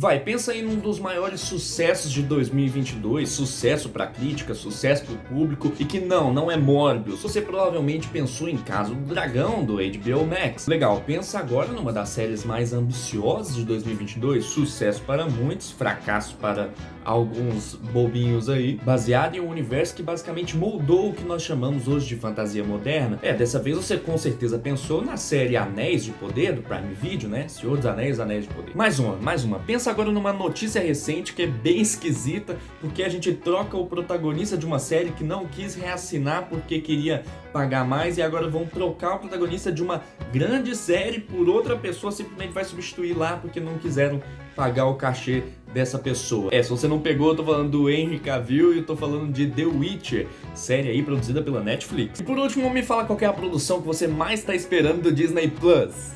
Vai, pensa aí num dos maiores sucessos de 2022, sucesso pra crítica, sucesso pro público, e que não é Morbius. Você provavelmente pensou em Casa do Dragão, do HBO Max. Legal, pensa agora numa das séries mais ambiciosas de 2022, sucesso para muitos, fracasso para alguns bobinhos aí, baseado em um universo que basicamente moldou o que nós chamamos hoje de fantasia moderna. Dessa vez você com certeza pensou na série Anéis de Poder, do Prime Video, né? Senhor dos Anéis, Anéis de Poder. Mais uma. Pensa agora numa notícia recente que é bem esquisita, porque a gente troca o protagonista de uma série que não quis reassinar porque queria pagar mais, e agora vão trocar o protagonista de uma grande série por outra pessoa, simplesmente vai substituir lá porque não quiseram pagar o cachê dessa pessoa. Se você não pegou, eu tô falando do Henry Cavill e eu tô falando de The Witcher, série aí produzida pela Netflix. E por último, me fala qual é a produção que você mais tá esperando do Disney Plus.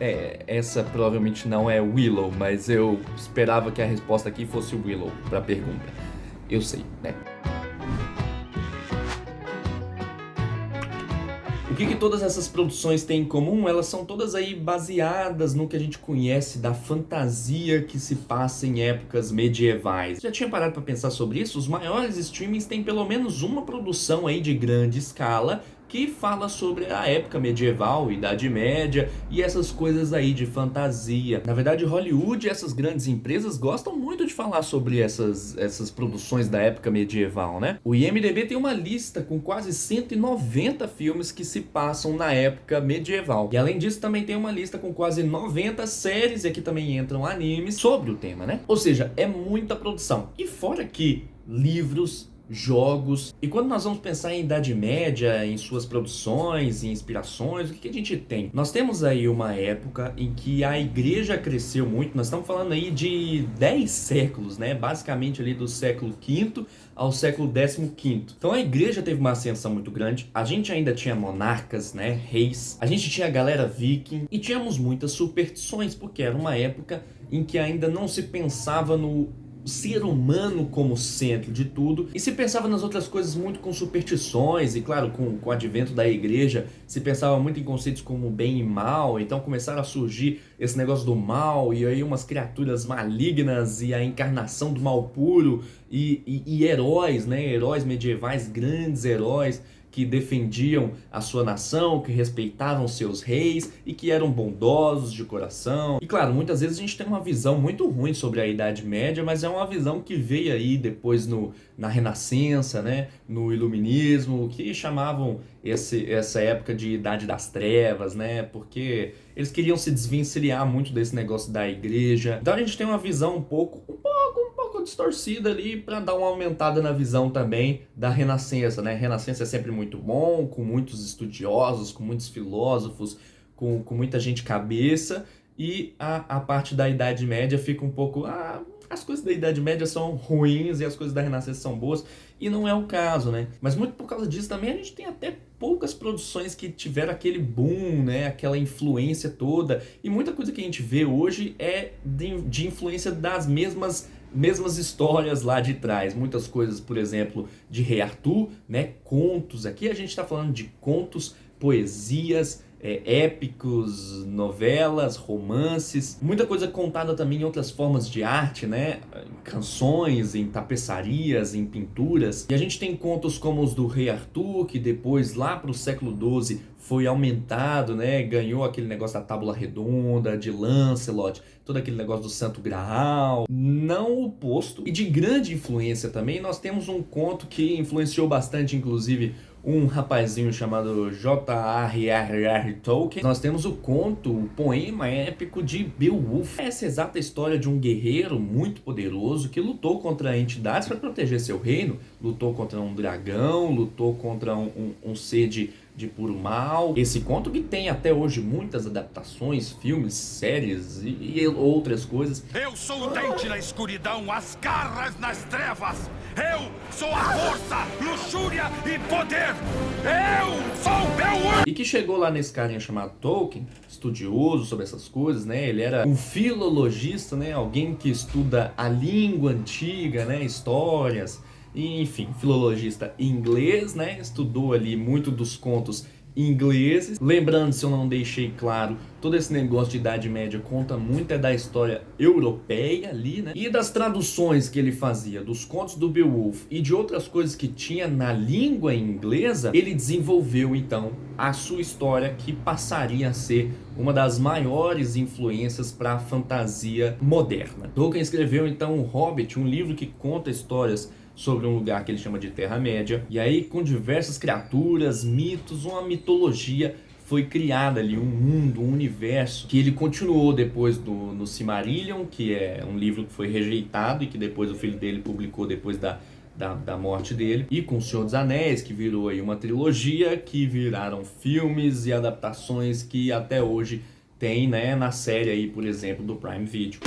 Essa provavelmente não é Willow, mas eu esperava que a resposta aqui fosse Willow pra pergunta. Eu sei, né? O que todas essas produções têm em comum? Elas são todas aí baseadas no que a gente conhece da fantasia que se passa em épocas medievais. Já tinha parado para pensar sobre isso? Os maiores streamings têm pelo menos uma produção aí de grande escala que fala sobre a época medieval, Idade Média e essas coisas aí de fantasia. Na verdade, Hollywood e essas grandes empresas gostam muito de falar sobre essas produções da época medieval, né? O IMDb tem uma lista com quase 190 filmes que se passam na época medieval. E além disso, também tem uma lista com quase 90 séries, e aqui também entram animes, sobre o tema, né? Ou seja, é muita produção. E fora que livros, jogos. E quando nós vamos pensar em Idade Média, em suas produções, em inspirações, o que a gente tem? Nós temos aí uma época em que a igreja cresceu muito. Nós estamos falando aí de 10 séculos, né? Basicamente ali do século V ao século XV. Então a igreja teve uma ascensão muito grande. A gente ainda tinha monarcas, né? Reis. A gente tinha a galera viking e tínhamos muitas superstições, porque era uma época em que ainda não se pensava no ser humano como centro de tudo, e se pensava nas outras coisas muito com superstições, e claro, com o advento da igreja, se pensava muito em conceitos como bem e mal, então começaram a surgir esse negócio do mal, e aí umas criaturas malignas, e a encarnação do mal puro, e heróis, né, heróis medievais, grandes heróis, que defendiam a sua nação, que respeitavam seus reis e que eram bondosos de coração. E claro, muitas vezes a gente tem uma visão muito ruim sobre a Idade Média, mas é uma visão que veio aí depois na Renascença, né, no Iluminismo, que chamavam essa época de Idade das Trevas, né, porque eles queriam se desvencilhar muito desse negócio da igreja. Então a gente tem uma visão um pouco distorcida ali para dar uma aumentada na visão também da Renascença, né? Renascença é sempre muito bom, com muitos estudiosos, com muitos filósofos, com muita gente cabeça, e a parte da Idade Média fica um pouco... as coisas da Idade Média são ruins e as coisas da Renascença são boas, e não é o caso, né? Mas muito por causa disso também a gente tem até poucas produções que tiveram aquele boom, né? Aquela influência toda, e muita coisa que a gente vê hoje é de influência das mesmas histórias lá de trás. Muitas coisas, por exemplo, de Rei Arthur, né? Contos. Aqui a gente está falando de contos, poesias, épicos, novelas, romances, muita coisa contada também em outras formas de arte, né? Canções, em tapeçarias, em pinturas. E a gente tem contos como os do Rei Arthur, que depois, lá para o século XII, foi aumentado, né? Ganhou aquele negócio da tábua redonda, de Lancelot, todo aquele negócio do Santo Graal. Não o oposto. E de grande influência também, nós temos um conto que influenciou bastante, inclusive, um rapazinho chamado J.R.R. Tolkien. Nós temos o conto, o poema épico de Beowulf. Essa exata história de um guerreiro muito poderoso que lutou contra entidades para proteger seu reino, lutou contra um dragão, lutou contra um ser de puro mal. Esse conto que tem até hoje muitas adaptações, filmes, séries e outras coisas. Eu sou o dente na escuridão, as garras nas trevas. Eu sou a força, luxúria e poder. Eu sou Beowulf. E que chegou lá nesse carinha chamado Tolkien, estudioso sobre essas coisas, né? Ele era um filologista, né? Alguém que estuda a língua antiga, né? Histórias. E, enfim, filologista inglês, né? Estudou ali muito dos contos ingleses. Lembrando, se eu não deixei claro, todo esse negócio de Idade Média conta muito da história europeia ali, né? E das traduções que ele fazia dos contos do Beowulf e de outras coisas que tinha na língua inglesa, ele desenvolveu então a sua história, que passaria a ser uma das maiores influências para a fantasia moderna. Tolkien escreveu então O Hobbit, um livro que conta histórias sobre um lugar que ele chama de Terra-média, e aí com diversas criaturas, mitos, uma mitologia foi criada ali, um mundo, um universo, que ele continuou depois no Silmarillion, que é um livro que foi rejeitado e que depois o filho dele publicou depois da morte dele, e com O Senhor dos Anéis, que virou aí uma trilogia, que viraram filmes e adaptações que até hoje tem, né, na série aí, por exemplo, do Prime Video.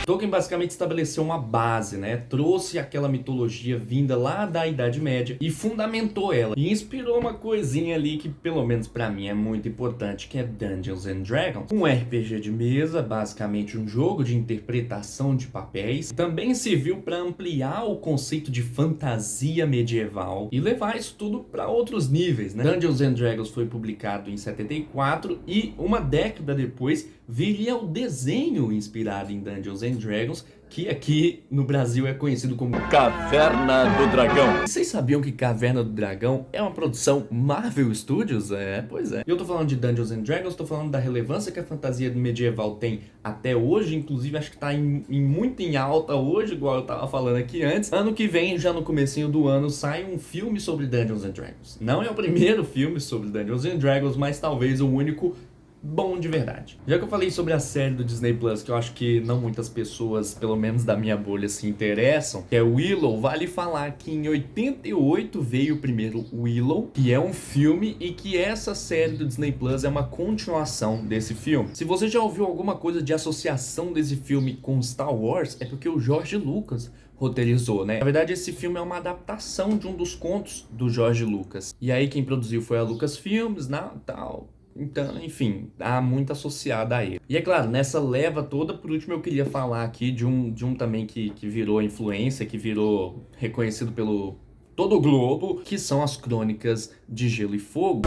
Tolkien basicamente estabeleceu uma base, né? Trouxe aquela mitologia vinda lá da Idade Média e fundamentou ela. E inspirou uma coisinha ali que, pelo menos pra mim, é muito importante, que é Dungeons and Dragons. Um RPG de mesa, basicamente um jogo de interpretação de papéis. Também serviu para ampliar o conceito de fantasia medieval e levar isso tudo para outros níveis, né? Dungeons and Dragons foi publicado em 74 e uma década depois viria o desenho inspirado em Dungeons and Dragons, que aqui no Brasil é conhecido como Caverna do Dragão. Vocês sabiam que Caverna do Dragão é uma produção Marvel Studios? Pois é. Eu tô falando de Dungeons and Dragons, tô falando da relevância que a fantasia medieval tem até hoje, inclusive acho que tá muito em alta hoje, igual eu tava falando aqui antes. Ano que vem, já no comecinho do ano, sai um filme sobre Dungeons and Dragons. Não é o primeiro filme sobre Dungeons and Dragons, mas talvez o único bom de verdade. Já que eu falei sobre a série do Disney Plus, que eu acho que não muitas pessoas, pelo menos da minha bolha, se interessam, que é Willow, vale falar que em 88 veio o primeiro Willow, que é um filme, e que essa série do Disney Plus é uma continuação desse filme. Se você já ouviu alguma coisa de associação desse filme com Star Wars, é porque o George Lucas roteirizou, né? Na verdade, esse filme é uma adaptação de um dos contos do George Lucas. E aí quem produziu foi a Lucasfilms, tal. Então, enfim, há muito associado a ele. E é claro, nessa leva toda, por último eu queria falar aqui de um também que virou influência, que virou reconhecido pelo todo o globo, que são as Crônicas de Gelo e Fogo.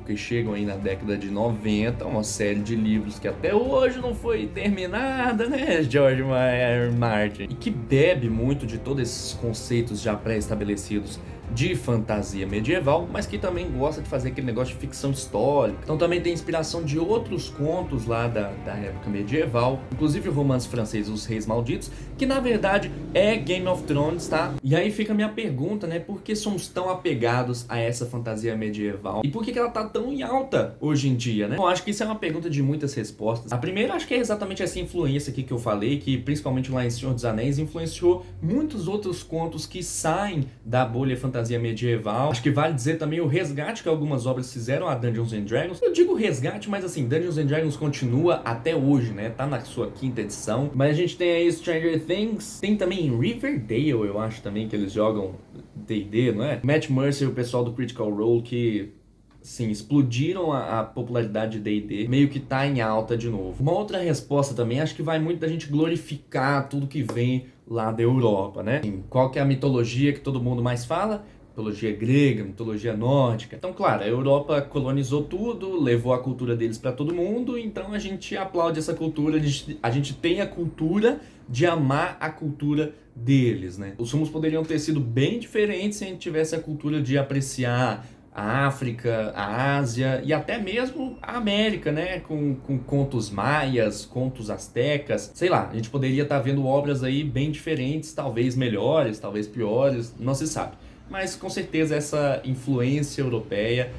Que chegam aí na década de 90, uma série de livros que até hoje não foi terminada, né, George R. Martin? E que bebe muito de todos esses conceitos já pré-estabelecidos de fantasia medieval, mas que também gosta de fazer aquele negócio de ficção histórica. Então também tem inspiração de outros contos lá da época medieval, inclusive o romance francês Os Reis Malditos, que na verdade é Game of Thrones, tá? E aí fica a minha pergunta, né, por que somos tão apegados a essa fantasia medieval? E por que ela tá tão em alta hoje em dia, né? Eu acho que isso é uma pergunta de muitas respostas. A primeira, acho que é exatamente essa influência aqui que eu falei, que principalmente lá em Senhor dos Anéis influenciou muitos outros contos que saem da bolha fantasia medieval. Acho que vale dizer também o resgate que algumas obras fizeram a Dungeons and Dragons. Eu digo resgate, mas assim, Dungeons and Dragons continua até hoje, né? Tá na sua 5ª edição. Mas a gente tem aí Stranger Things, tem também Riverdale, eu acho também que eles jogam D&D, não é? Matt Mercer e o pessoal do Critical Role que, sim, explodiram a popularidade de D&D, meio que tá em alta de novo. Uma outra resposta também, acho que vai muito da gente glorificar tudo que vem lá da Europa, né? Qual que é a mitologia que todo mundo mais fala? Mitologia grega, mitologia nórdica. Então, claro, a Europa colonizou tudo, levou a cultura deles para todo mundo, então a gente aplaude essa cultura, a gente tem a cultura de amar a cultura deles, né? Os rumos poderiam ter sido bem diferentes se a gente tivesse a cultura de apreciar a África, a Ásia e até mesmo a América, né? Com contos maias, contos astecas, sei lá, a gente poderia estar vendo obras aí bem diferentes, talvez melhores, talvez piores, não se sabe. Mas com certeza essa influência europeia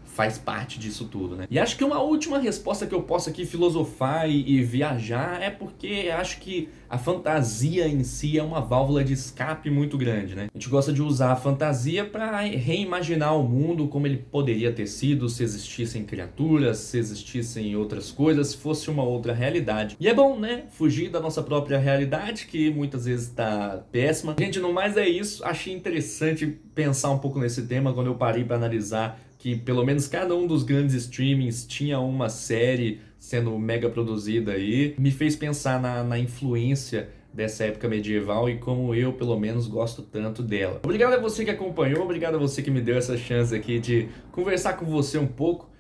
faz parte disso tudo, né? E acho que uma última resposta que eu posso aqui filosofar e viajar é porque acho que a fantasia em si é uma válvula de escape muito grande, né? A gente gosta de usar a fantasia para reimaginar o mundo como ele poderia ter sido se existissem criaturas, se existissem outras coisas, se fosse uma outra realidade. E é bom, né? Fugir da nossa própria realidade, que muitas vezes tá péssima. Gente, no mais é isso. Achei interessante pensar um pouco nesse tema quando eu parei para analisar que pelo menos cada um dos grandes streamings tinha uma série sendo mega produzida aí. Me fez pensar na influência dessa época medieval e como eu, pelo menos, gosto tanto dela. Obrigado a você que acompanhou, obrigado a você que me deu essa chance aqui de conversar com você um pouco.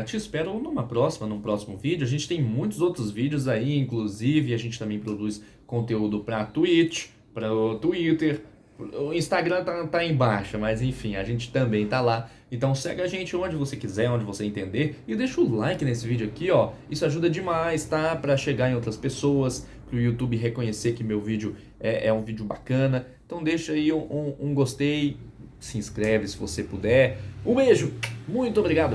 Te espero num próximo vídeo. A gente tem muitos outros vídeos aí, inclusive a gente também produz conteúdo para Twitch, para o Twitter. O Instagram tá embaixo, mas enfim, a gente também tá lá. Então segue a gente onde você quiser, onde você entender. E deixa o like nesse vídeo aqui, ó. Isso ajuda demais, tá? Pra chegar em outras pessoas, pro YouTube reconhecer que meu vídeo é um vídeo bacana. Então deixa aí um gostei, se inscreve se você puder. Um beijo, muito obrigado.